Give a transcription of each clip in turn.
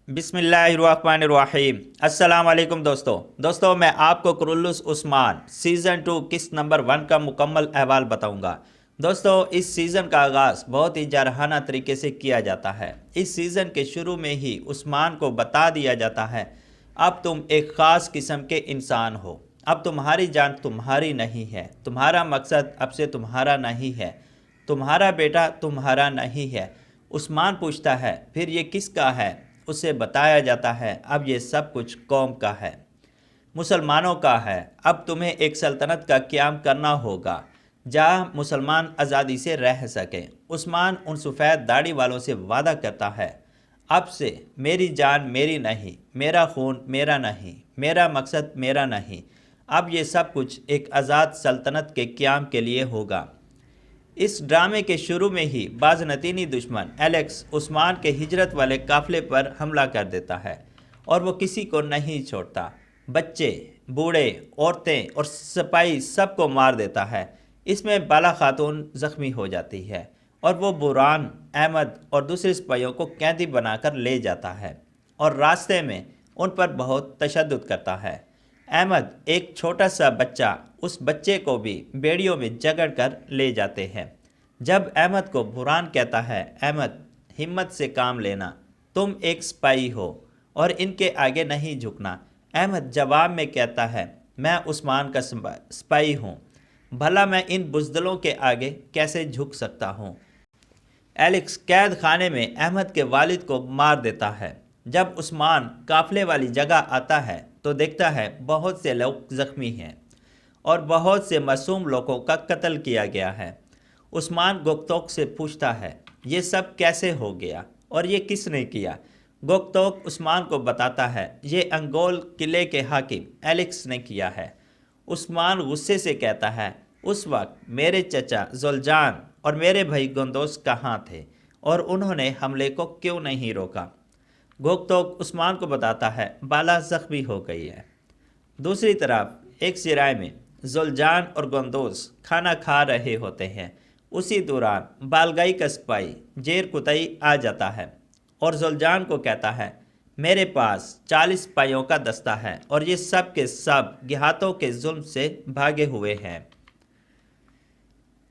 بسم اللہ الرحمن الرحیم۔ السلام علیکم دوستو میں آپ کو کرولوس عثمان سیزن 2 قسط نمبر 1 کا مکمل احوال بتاؤں گا۔ دوستو اس سیزن کا آغاز بہت ہی جارحانہ طریقے سے کیا جاتا ہے۔ اس سیزن کے شروع میں ہی عثمان کو بتا دیا جاتا ہے اب تم ایک خاص قسم کے انسان ہو، اب تمہاری جان تمہاری نہیں ہے، تمہارا مقصد اب سے تمہارا نہیں ہے، تمہارا بیٹا تمہارا نہیں ہے۔ عثمان پوچھتا ہے پھر یہ کس کا ہے؟ اسے بتایا جاتا ہے اب یہ سب کچھ قوم کا ہے، مسلمانوں کا ہے۔ اب تمہیں ایک سلطنت کا قیام کرنا ہوگا جہاں مسلمان آزادی سے رہ سکیں۔ عثمان ان سفید داڑھی والوں سے وعدہ کرتا ہے اب سے میری جان میری نہیں، میرا خون میرا نہیں، میرا مقصد میرا نہیں، اب یہ سب کچھ ایک آزاد سلطنت کے قیام کے لیے ہوگا۔ اس ڈرامے کے شروع میں ہی بازنطینی دشمن ایلیکس عثمان کے ہجرت والے قافلے پر حملہ کر دیتا ہے اور وہ کسی کو نہیں چھوڑتا، بچے، بوڑھے، عورتیں اور سپاہی سب کو مار دیتا ہے۔ اس میں بالا خاتون زخمی ہو جاتی ہے اور وہ بوران، احمد اور دوسرے سپاہیوں کو قیدی بنا کر لے جاتا ہے اور راستے میں ان پر بہت تشدد کرتا ہے۔ احمد ایک چھوٹا سا بچہ، اس بچے کو بھی بیڑیوں میں جکڑ کر لے جاتے ہیں۔ جب احمد کو بوران کہتا ہے احمد ہمت سے کام لینا، تم ایک سپاہی ہو اور ان کے آگے نہیں جھکنا، احمد جواب میں کہتا ہے میں عثمان کا سپاہی ہوں، بھلا میں ان بزدلوں کے آگے کیسے جھک سکتا ہوں۔ ایلیکس قید خانے میں احمد کے والد کو مار دیتا ہے۔ جب عثمان قافلے والی جگہ آتا ہے تو دیکھتا ہے بہت سے لوگ زخمی ہیں اور بہت سے معصوم لوگوں کا قتل کیا گیا ہے۔ عثمان گوکتوک سے پوچھتا ہے یہ سب کیسے ہو گیا اور یہ کس نے کیا؟ گوکتوک عثمان کو بتاتا ہے یہ انگول قلعے کے حاکم ایلیکس نے کیا ہے۔ عثمان غصے سے کہتا ہے اس وقت میرے چچا زلجان اور میرے بھائی گندوز کہاں تھے اور انہوں نے حملے کو کیوں نہیں روکا؟ گوکتوک عثمان کو بتاتا ہے بالا زخمی ہو گئی ہے۔ دوسری طرف ایک سرائے میں زلجان اور گندوز کھانا کھا رہے ہوتے ہیں۔ اسی دوران بالگائی کا سپاہی جیر کتئی آ جاتا ہے اور زلجان کو کہتا ہے میرے پاس 40 سپاہیوں کا دستہ ہے اور یہ سب کے سب دیہاتوں کے ظلم سے بھاگے ہوئے ہیں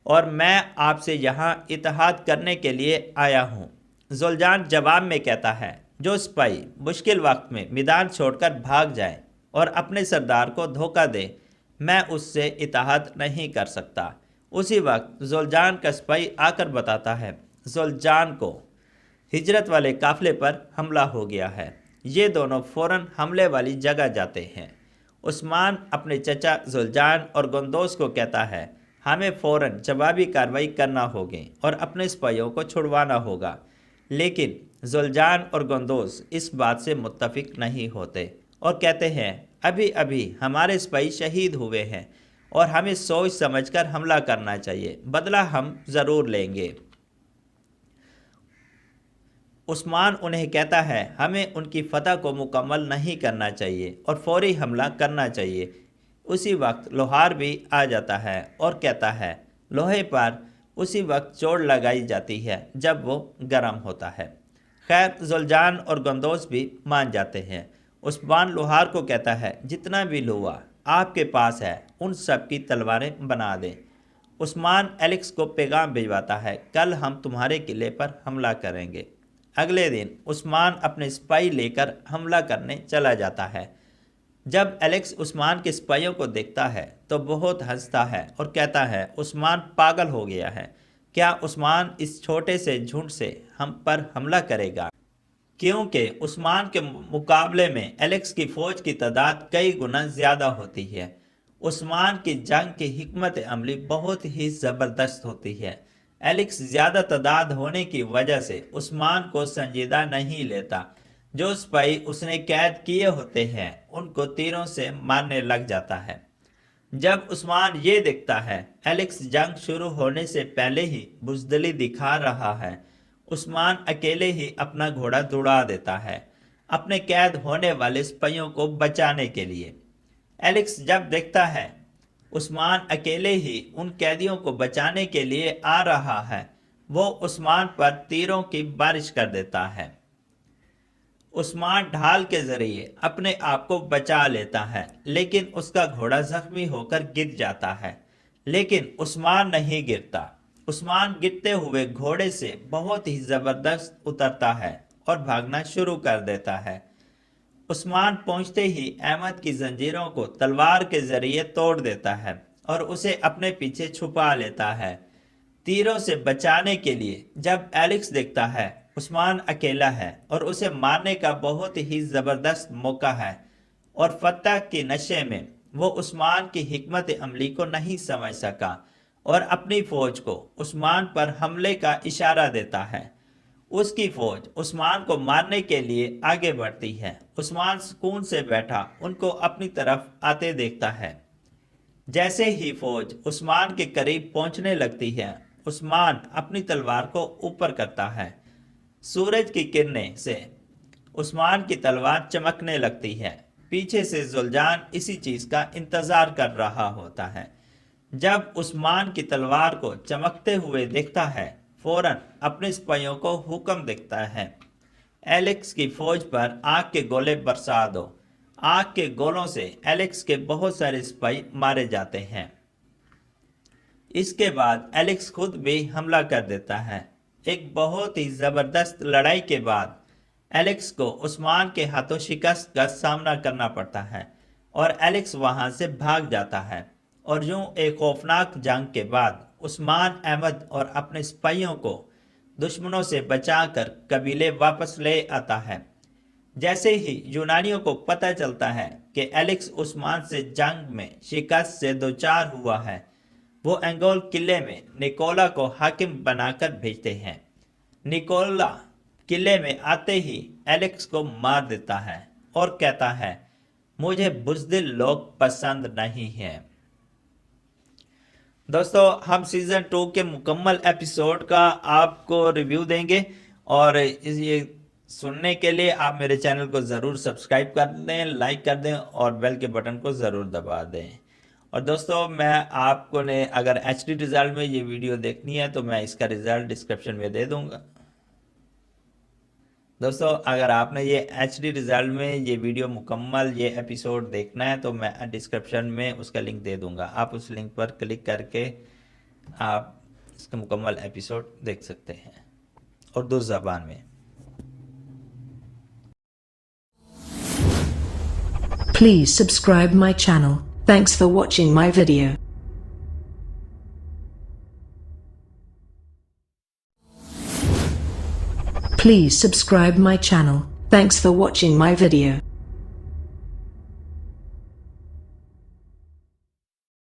اور میں آپ سے یہاں اتحاد کرنے کے لیے آیا ہوں۔ زلجان جواب میں کہتا ہے جو سپاہی مشکل وقت میں میدان چھوڑ کر بھاگ جائے اور اپنے سردار کو دھوکہ دے میں اس سے اتحاد نہیں کر سکتا۔ اسی وقت زلجان کا سپاہی آ کر بتاتا ہے زلجان کو ہجرت والے قافلے پر حملہ ہو گیا ہے۔ یہ دونوں فوراً حملے والی جگہ جاتے ہیں۔ عثمان اپنے چچا زلجان اور گندوز کو کہتا ہے ہمیں فوراً جوابی کارروائی کرنا ہوگی اور اپنے سپاہیوں کو چھڑوانا ہوگا، لیکن زلجان اور گندوز اس بات سے متفق نہیں ہوتے اور کہتے ہیں ابھی ابھی ہمارے سپاہی شہید ہوئے ہیں اور ہمیں سوچ سمجھ کر حملہ کرنا چاہیے، بدلہ ہم ضرور لیں گے۔ عثمان انہیں کہتا ہے ہمیں ان کی فتح کو مکمل نہیں کرنا چاہیے اور فوری حملہ کرنا چاہیے۔ اسی وقت لوہار بھی آ جاتا ہے اور کہتا ہے لوہے پر اسی وقت چوٹ لگائی جاتی ہے جب وہ گرم ہوتا ہے۔ خیر زلجان اور گندوز بھی مان جاتے ہیں۔ عثمان لوہار کو کہتا ہے جتنا بھی لوہا آپ کے پاس ہے ان سب کی تلواریں بنا دیں۔ عثمان ایلیکس کو پیغام بھجواتا ہے کل ہم تمہارے قلعے پر حملہ کریں گے۔ اگلے دن عثمان اپنے سپاہی لے کر حملہ کرنے چلا جاتا ہے۔ جب ایلیکس عثمان کے سپاہیوں کو دیکھتا ہے تو بہت ہنستا ہے اور کہتا ہے عثمان پاگل ہو گیا ہے، کیا عثمان اس چھوٹے سے جھنڈ سے ہم پر حملہ کرے گا؟ کیونکہ عثمان کے مقابلے میں ایلیکس کی فوج کی تعداد کئی گنا زیادہ ہوتی ہے۔ عثمان کی جنگ کی حکمت عملی بہت ہی زبردست ہوتی ہے۔ ایلیکس زیادہ تعداد ہونے کی وجہ سے عثمان کو سنجیدہ نہیں لیتا۔ جو سپاہی اس نے قید کیے ہوتے ہیں ان کو تیروں سے مارنے لگ جاتا ہے۔ جب عثمان یہ دیکھتا ہے ایلیکس جنگ شروع ہونے سے پہلے ہی بزدلی دکھا رہا ہے، عثمان اکیلے ہی اپنا گھوڑا دوڑا دیتا ہے اپنے قید ہونے والے سپاہیوں کو بچانے کے لیے۔ ایلیکس جب دیکھتا ہے عثمان اکیلے ہی ان قیدیوں کو بچانے کے لیے آ رہا ہے، وہ عثمان پر تیروں کی بارش کر دیتا ہے۔ عثمان ڈھال کے ذریعے اپنے آپ کو بچا لیتا ہے لیکن اس کا گھوڑا زخمی ہو کر گر جاتا ہے، لیکن عثمان نہیں گرتا۔ عثمان گرتے ہوئے گھوڑے سے بہت ہی زبردست اترتا ہے اور بھاگنا شروع کر دیتا ہے۔ عثمان پہنچتے ہی احمد کی زنجیروں کو تلوار کے ذریعے توڑ دیتا ہے اور اسے اپنے پیچھے چھپا لیتا ہے۔ تیروں سے بچانے کے لیے جب ایلکس دیکھتا ہے عثمان اکیلا ہے اور اسے مارنے کا بہت ہی زبردست موقع ہے، اور فتح کے نشے میں وہ عثمان کی حکمت عملی کو نہیں سمجھ سکا اور اپنی فوج کو عثمان پر حملے کا اشارہ دیتا ہے۔ اس کی فوج عثمان کو مارنے کے لیے آگے بڑھتی ہے۔ عثمان سکون سے بیٹھا ان کو اپنی طرف آتے دیکھتا ہے۔ جیسے ہی فوج عثمان کے قریب پہنچنے لگتی ہے، عثمان اپنی تلوار کو اوپر کرتا ہے۔ سورج کی کرنیں سے عثمان کی تلوار چمکنے لگتی ہے۔ پیچھے سے زلجان اسی چیز کا انتظار کر رہا ہوتا ہے۔ جب عثمان کی تلوار کو چمکتے ہوئے دیکھتا ہے، فوراً اپنے سپاہیوں کو حکم دیتا ہے، ایلکس کی فوج پر آگ کے گولے برسا دو۔ آگ کے گولوں سے ایلکس کے بہت سارے سپاہی مارے جاتے ہیں۔ اس کے بعد ایلکس خود بھی حملہ کر دیتا ہے۔ ایک بہت ہی زبردست لڑائی کے بعد ایلکس کو عثمان کے ہاتھوں شکست کا سامنا کرنا پڑتا ہے اور ایلکس وہاں سے بھاگ جاتا ہے، اور یوں ایک خوفناک جنگ کے بعد عثمان احمد اور اپنے سپاہیوں کو دشمنوں سے بچا کر قبیلے واپس لے آتا ہے۔ جیسے ہی یونانیوں کو پتہ چلتا ہے کہ ایلکس عثمان سے جنگ میں شکست سے دوچار ہوا ہے، وہ انگول قلعے میں نکولا کو حاکم بنا کر بھیجتے ہیں۔ نکولا قلعے میں آتے ہی ایلکس کو مار دیتا ہے اور کہتا ہے، مجھے بزدل لوگ پسند نہیں ہیں۔ دوستو، ہم سیزن 2 کے مکمل ایپیسوڈ کا آپ کو ریویو دیں گے، اور یہ سننے کے لیے آپ میرے چینل کو ضرور سبسکرائب کر دیں، لائک کر دیں اور بیل کے بٹن کو ضرور دبا دیں۔ اور دوستو، میں آپ کو نے اگر ایچ ڈی ریزلٹ میں یہ ویڈیو دیکھنی ہے تو میں اس کا ریزلٹ ڈسکرپشن میں دے دوں گا۔ دوستو، اگر آپ نے یہ ایچ ڈی ریزلٹ میں یہ ویڈیو مکمل یہ ایپیسوڈ دیکھنا ہے تو میں ڈسکرپشن میں اس کا لنک دے دوں گا، آپ اس لنک پر کلک کر کے آپ اس کا مکمل ایپیسوڈ دیکھ سکتے ہیں اردو زبان میں۔ Please subscribe my channel. Thanks for watching my video. Please subscribe my channel. Thanks for watching my video.